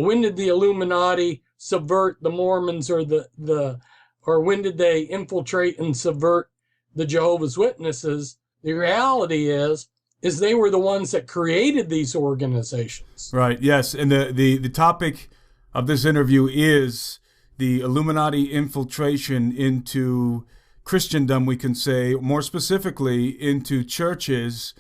when did the Illuminati subvert the Mormons, or or when did they infiltrate and subvert the Jehovah's Witnesses? The reality is they were the ones that created these organizations. Right. Yes. And the topic of this interview is the Illuminati infiltration into Christendom, we can say, more specifically into churches,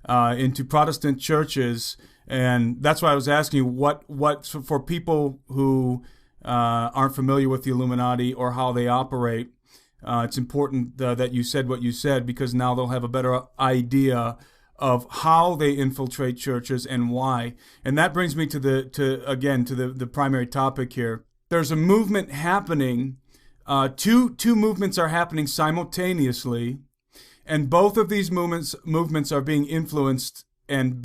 into Protestant churches. And that's why I was asking you what for people who aren't familiar with the Illuminati or how they operate, it's important that you said what you said, because now they'll have a better idea of how they infiltrate churches and why. And that brings me to the primary topic here. There's a movement happening. Two movements are happening simultaneously, and both of these movements are being influenced and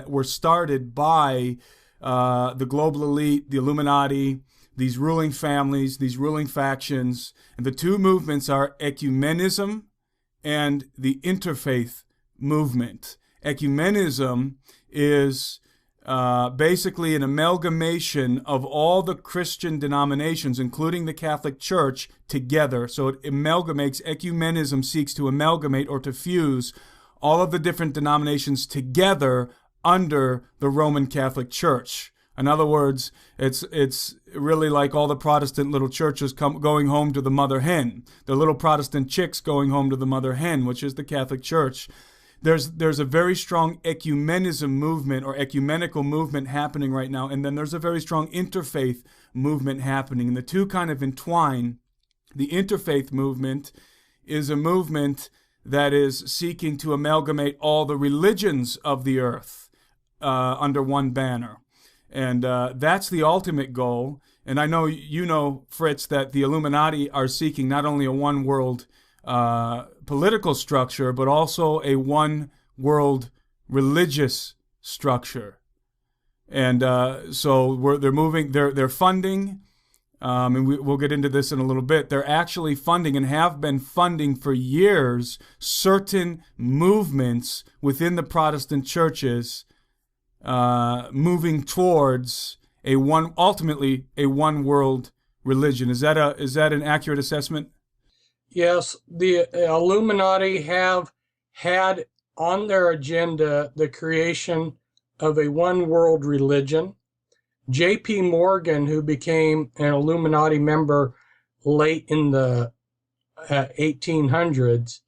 were started by the global elite, the Illuminati, these ruling families, these ruling factions. And the two movements are ecumenism and the interfaith movement. Ecumenism is basically an amalgamation of all the Christian denominations, including the Catholic Church, together. So it amalgamates. Ecumenism seeks to amalgamate or to fuse all of the different denominations together under the Roman Catholic Church. In other words, it's really like all the Protestant little churches going home to the mother hen. The little Protestant chicks going home to the mother hen, which is the Catholic Church. There's a very strong ecumenism movement or ecumenical movement happening right now, and then there's a very strong interfaith movement happening, and the two kind of entwine. The interfaith movement is a movement that is seeking to amalgamate all the religions of the earth under one banner. And that's the ultimate goal. And I know you know, Fritz, that the Illuminati are seeking not only a one world political structure, but also a one world religious structure. And so they're funding, and we'll get into this in a little bit. They're actually funding and have been funding for years certain movements within the Protestant churches, moving towards ultimately a one world religion. Is that an accurate assessment? Yes, the Illuminati have had on their agenda the creation of a one world religion. J.P. Morgan, who became an Illuminati member late in the 1800s,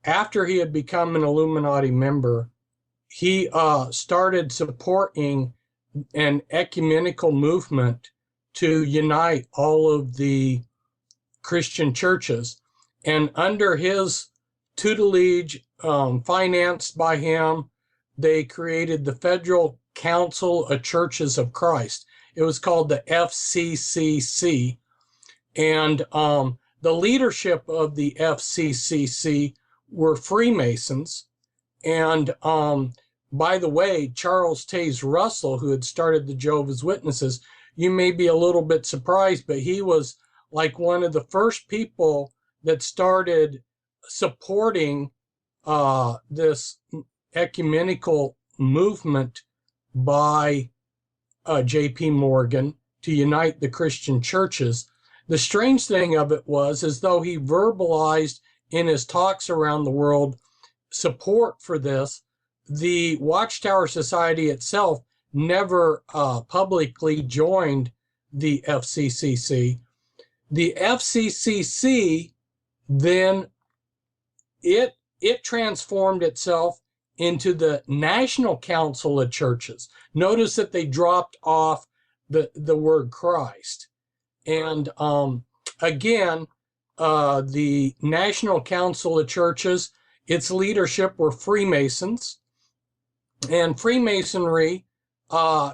after he had become an Illuminati member, he started supporting an ecumenical movement to unite all of the Christian churches. And under his tutelage, financed by him, they created the Federal Council of Churches of Christ. It was called the FCCC. And the leadership of the FCCC were Freemasons. And by the way, Charles Taze Russell, who had started the Jehovah's Witnesses, you may be a little bit surprised, but he was like one of the first people that started supporting this ecumenical movement by J.P. Morgan to unite the Christian churches. The strange thing of it was, as though he verbalized in his talks around the world support for this, the Watchtower Society itself never publicly joined the FCCC. The FCCC then, it transformed itself into the National Council of Churches. Notice that they dropped off the word Christ. And again, the National Council of Churches, its leadership were Freemasons. And Freemasonry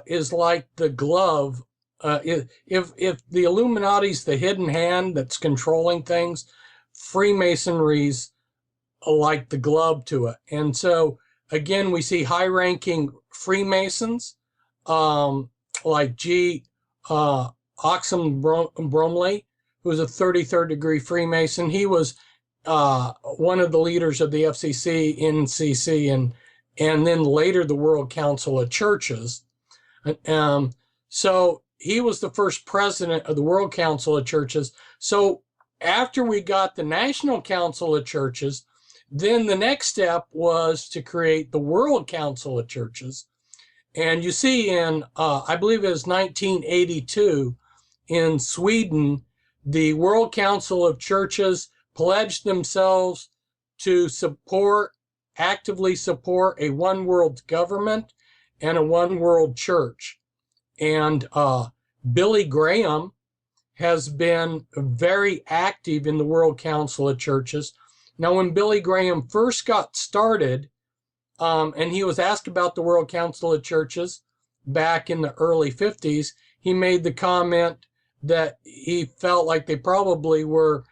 is like the glove. If the Illuminati's the hidden hand that's controlling things, Freemasonry's like the glove to it. And so, again, we see high-ranking Freemasons, like G. Oxham Bromley, who was a 33rd degree Freemason. He was one of the leaders of the FCC, NCC, and then later the World Council of Churches. So he was the first president of the World Council of Churches. So after we got the National Council of Churches, then the next step was to create the World Council of Churches. And you see in, I believe it was 1982, in Sweden, the World Council of Churches pledged themselves to actively support a one world government and a one world church. And Billy Graham has been very active in the World Council of Churches. Now, when Billy Graham first got started, and he was asked about the World Council of Churches back in the early 50s, he made the comment that he felt like they probably were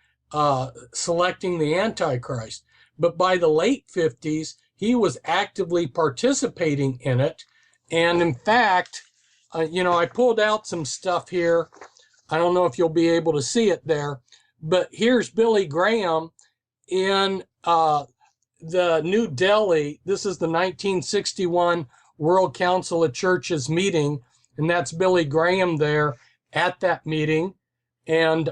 selecting the Antichrist. But by the late 50s, he was actively participating in it. And in fact, I pulled out some stuff here. I don't know if you'll be able to see it there, but here's Billy Graham in the New Delhi. This is the 1961 World Council of Churches meeting, and that's Billy Graham there at that meeting. And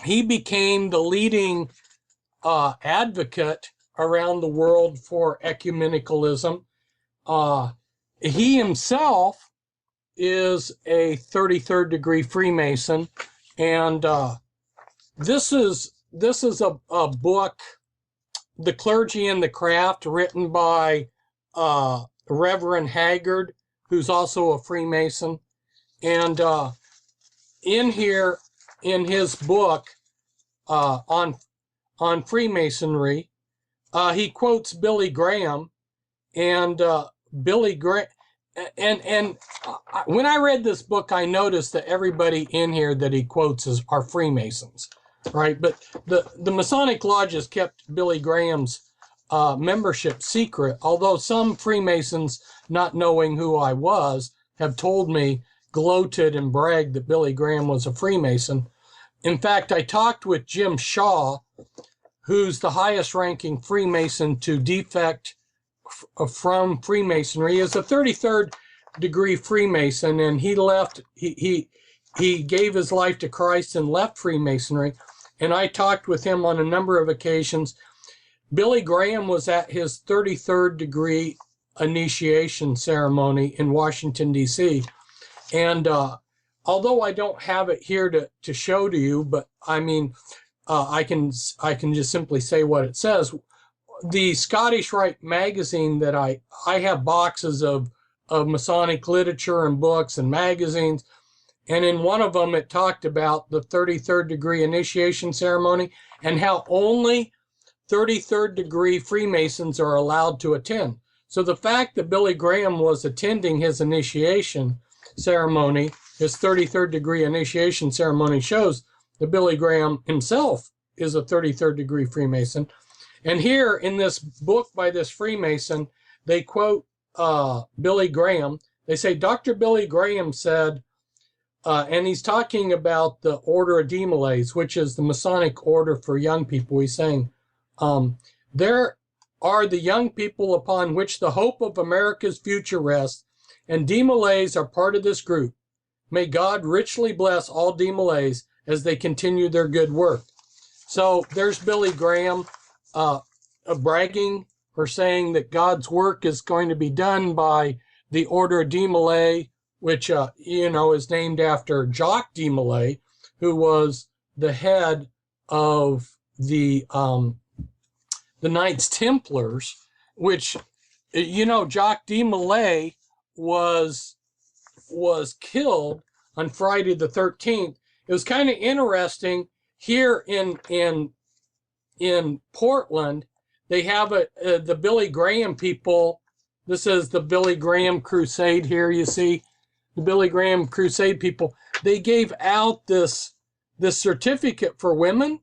he became the leading advocate around the world for ecumenicalism. He himself is a 33rd degree Freemason, and this is a book, The Clergy and the Craft, written by Reverend Haggard, who's also a Freemason. And in here, in his book on Freemasonry, he quotes Billy Graham, and Billy Graham. And when I read this book, I noticed that everybody in here that he quotes are Freemasons, right? But the Masonic lodges kept Billy Graham's membership secret, although some Freemasons, not knowing who I was, have told me, gloated and bragged that Billy Graham was a Freemason. In fact, I talked with Jim Shaw, who's the highest ranking Freemason to defect from Freemasonry. He is a 33rd degree Freemason, and he left, he gave his life to Christ and left Freemasonry. And I talked with him on a number of occasions. Billy Graham was at his 33rd degree initiation ceremony in Washington, D.C. And although I don't have it here to show to you, but I mean, I can just simply say what it says. The Scottish Rite magazine that I have boxes of Masonic literature and books and magazines, and in one of them it talked about the 33rd degree initiation ceremony and how only 33rd degree Freemasons are allowed to attend. So the fact that Billy Graham was attending his initiation ceremony, his 33rd degree initiation ceremony, shows that Billy Graham himself is a 33rd degree Freemason. And here in this book by this Freemason, they quote Billy Graham. They say, Dr. Billy Graham said, and he's talking about the Order of Demolays, which is the Masonic order for young people. He's saying, there are the young people upon which the hope of America's future rests, and Demolays are part of this group. May God richly bless all Demolays as they continue their good work. So there's Billy Graham bragging or saying that God's work is going to be done by the Order of Demolay, which, is named after Jacques de Molay, who was the head of the Knights Templars, which, Jacques de Molay was killed on Friday the 13th. It was kind of interesting here in Portland. They have the Billy Graham people. This is the Billy Graham Crusade here. You see the Billy Graham Crusade people. They gave out this certificate for women.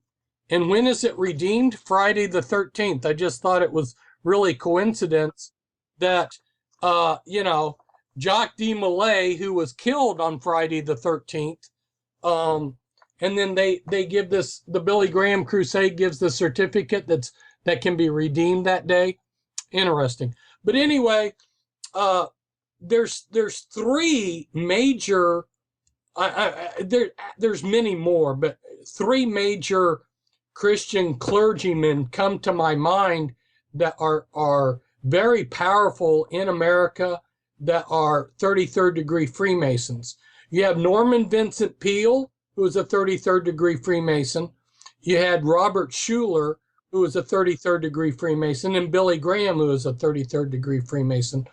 And when is it redeemed? Friday the 13th. I just thought it was really coincidence that, Jacques de Molay, who was killed on Friday the 13th, and then they give this, the Billy Graham Crusade gives the certificate that can be redeemed that day. Interesting. But anyway, there's three major, there's many more, but three major Christian clergymen come to my mind that are very powerful in America, that are 33rd degree Freemasons. You have Norman Vincent Peale, who was a 33rd degree Freemason. You had Robert Schuller, who was a 33rd degree Freemason, and Billy Graham, who was a 33rd degree Freemason.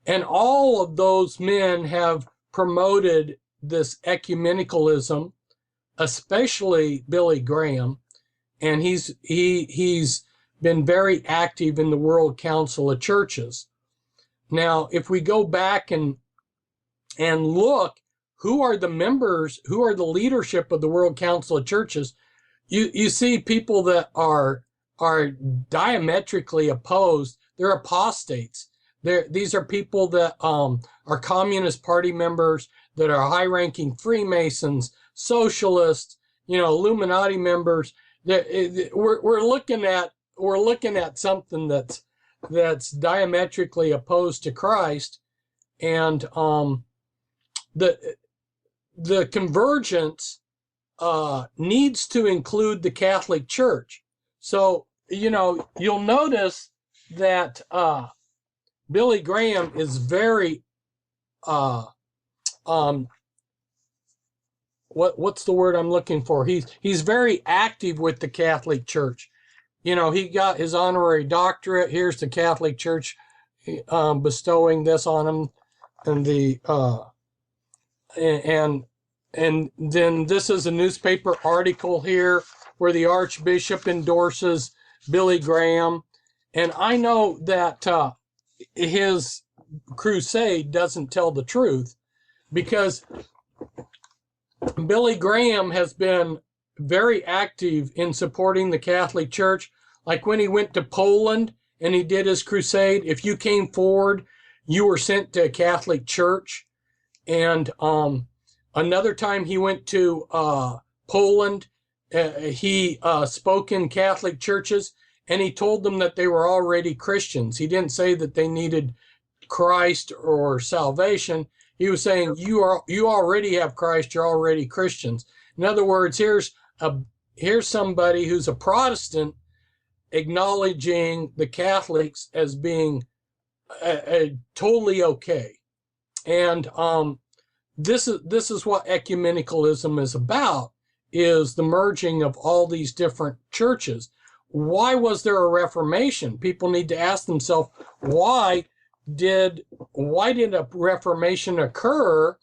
And all of those men have promoted this ecumenicalism, especially Billy Graham. And he's been very active in the World Council of Churches. Now, if we go back and look, who are the members, who are the leadership of the World Council of Churches, you see people that are diametrically opposed. They're apostates. These are people that are Communist Party members, that are high-ranking Freemasons, socialists, Illuminati members. We're looking at something that's diametrically opposed to Christ, and the convergence needs to include the Catholic Church. So you'll notice that Billy Graham is very what's the word I'm looking for? He's very active with the Catholic Church. He got his honorary doctorate. Here's the Catholic Church bestowing this on him, and then this is a newspaper article here where the Archbishop endorses Billy Graham, and I know that his crusade doesn't tell the truth, because Billy Graham has been very active in supporting the Catholic Church. Like when he went to Poland and he did his crusade, if you came forward, you were sent to a Catholic church. And another time he went to Poland, he spoke in Catholic churches, and he told them that they were already Christians. He didn't say that they needed Christ or salvation. He was saying, you already have Christ, you're already Christians. In other words, here's somebody who's a Protestant acknowledging the Catholics as being totally okay. And this is what ecumenicalism is about, is the merging of all these different churches. Why was there a Reformation? People need to ask themselves, why did a Reformation occur?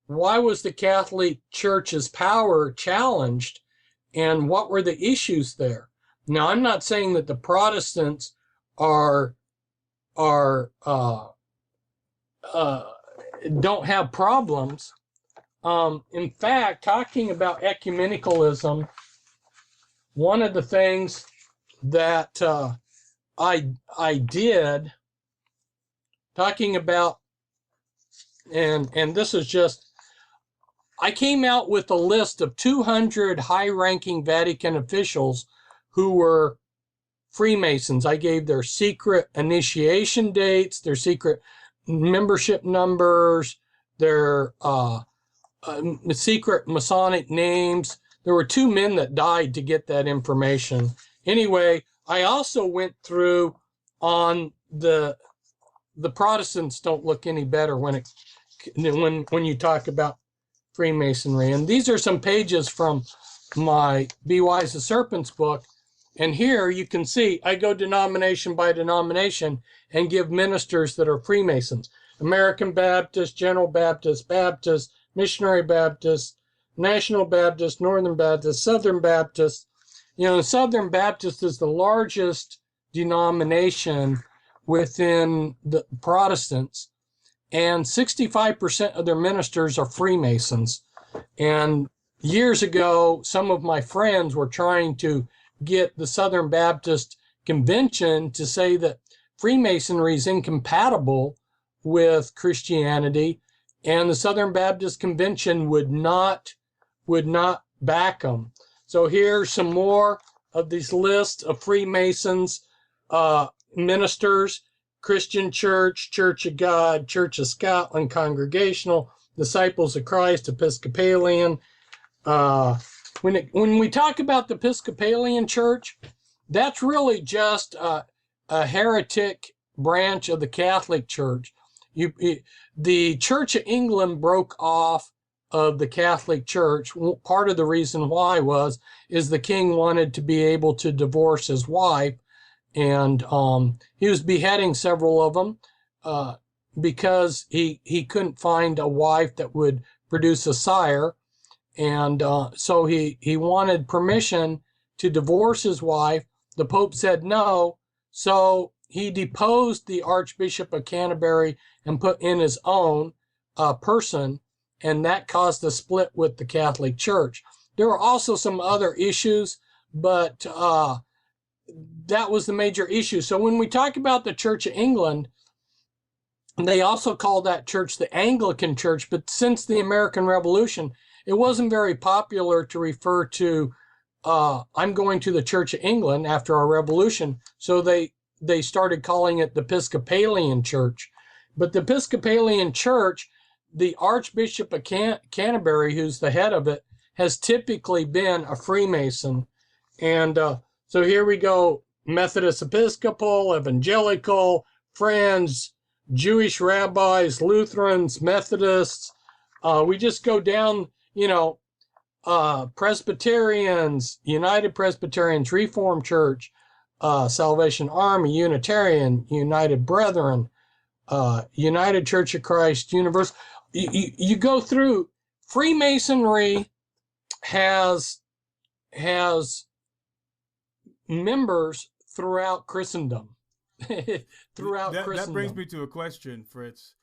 Why was the Catholic Church's power challenged, and what were the issues there? Now, I'm not saying that the Protestants don't have problems. In fact, talking about ecumenicalism, one of the things that I did, talking about, and this is just, I came out with a list of 200 high-ranking Vatican officials who were Freemasons. I gave their secret initiation dates, their secret membership numbers, their secret Masonic names. There were 2 men that died to get that information. Anyway, I also went through on the Protestants don't look any better when you talk about Freemasonry. And these are some pages from my Be Wise as Serpents book. And here you can see I go denomination by denomination and give ministers that are Freemasons. American Baptist, General Baptist, Baptist, Missionary Baptist, National Baptist, Northern Baptist, Southern Baptist. Southern Baptist is the largest denomination within the Protestants, and 65% of their ministers are Freemasons. And years ago, some of my friends were trying to get the Southern Baptist Convention to say that Freemasonry is incompatible with Christianity, and the Southern Baptist Convention would not back them. So here's some more of these lists of Freemasons, ministers. Christian Church, Church of God, Church of Scotland, Congregational, Disciples of Christ, Episcopalian. When we talk about the Episcopalian Church, that's really just a heretic branch of the Catholic Church. The Church of England broke off of the Catholic Church. Part of the reason why is the king wanted to be able to divorce his wife, and he was beheading several of them because he couldn't find a wife that would produce a sire, and so he wanted permission to divorce his wife. The Pope said no, so he deposed the Archbishop of Canterbury and put in his own person, and that caused a split with the Catholic Church. There were also some other issues, but that was the major issue. So when we talk about the Church of England, they also call that church the Anglican Church, but since the American Revolution, it wasn't very popular to refer to, I'm going to the Church of England after our revolution, so they started calling it the Episcopalian Church. But the Episcopalian Church, the Archbishop of Canterbury, who's the head of it, has typically been a Freemason. And so here we go: Methodist Episcopal, Evangelical, Friends, Jewish rabbis, Lutherans, Methodists. We just go down, Presbyterians, United Presbyterians, Reformed Church, Salvation Army, Unitarian, United Brethren, United Church of Christ, Universal. You go through. Freemasonry has members throughout Christendom. Christendom. That brings me to a question, Fritz.